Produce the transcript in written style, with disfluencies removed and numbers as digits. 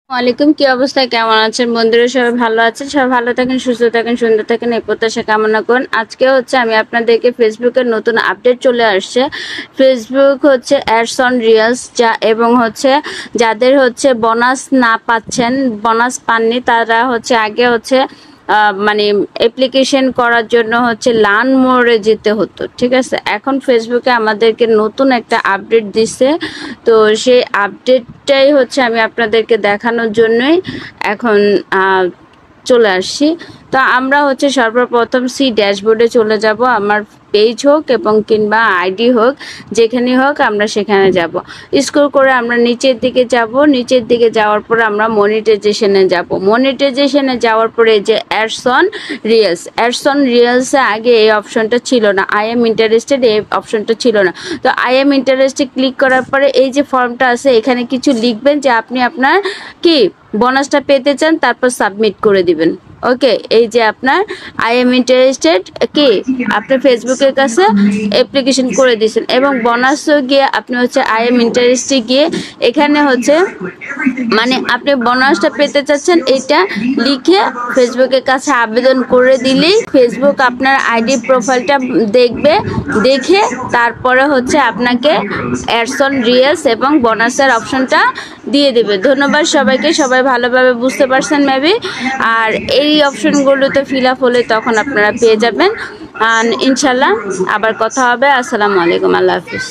ওয়ালাইকুম, কি অবস্থা, কেমন আছেন বন্ধুরা? সবাই ভালো আছেন? সবাই ভালো থাকেন, সুস্থ থাকেন, সুন্দর থাকেন, এই প্রত্যাশা কামনা করুন। আজকে আমি আপনাদেরকে ফেসবুকের নতুন আপডেট চলে আসছে। ফেসবুক অ্যাডস অন রিলস এবং যাদের বোনাস না পাচ্ছেন, বোনাস পাননি, তারা আগে মানে অ্যাপ্লিকেশন করার জন্য লার্ন মোরে যেতে হতো। ঠিক আছে, এখন ফেসবুকে আমাদেরকে নতুন একটা আপডেট দিছে। তো সেই আপডেটটাই আমি আপনাদেরকে দেখানোর জন্যই এখন চলে আসছি। তো আমরা সর্বপ্রথম ড্যাশবোর্ডে চলে যাব। আমার পেজ হোক এবং কিংবা আইডি হোক, যেখানে হোক আমরা সেখানে যাব। স্ক্রল করে আমরা নিচের দিকে যাব। নিচের দিকে যাওয়ার পর আমরা মনিটাইজেশনে যাব। মনিটাইজেশনে যাওয়ার পরে যে অ্যাডস অন রিলসে আগে এই অপশনটা ছিল না, আই এম ইন্টারেস্টেড এই অপশনটা ছিল না। তো আই এম ইন্টারেস্টেড ক্লিক করার পরে এই যে ফর্মটা আছে, এখানে কিছু লিখবেন যে আপনি আপনার কি বোনাসটা পেতে চান, তারপর সাবমিট করে দিবেন। ওকে, এই যে আপনার আই এম ইন্টারেস্টেড কি আপনি ফেসবুকের কাছে অ্যাপ্লিকেশন করে দিয়েছেন এবং বোনাসও গিয়ে আপনি আই এম ইন্টারেস্টে গিয়ে এখানে মানে আপনি বোনাসটা পেতে চাচ্ছেন এটা লিখে ফেসবুকের কাছে আবেদন করে দিলেই ফেসবুক আপনার আইডি প্রোফাইলটা দেখবে, দেখে তারপরে আপনাকে অ্যাডস অন রিলস এবং বোনাসের অপশনটা দিয়ে দেবে। ধন্যবাদ সবাইকে, সবাই ভালোভাবে বুঝতে পারছেন মেবি। আর এই অপশনগুলোতে ফিল আপ হলে তখন আপনারা পেয়ে যাবেন। ইনশাল্লাহ আবার কথা হবে। আসসালামু আলাইকুম, আল্লাহ হাফিজ।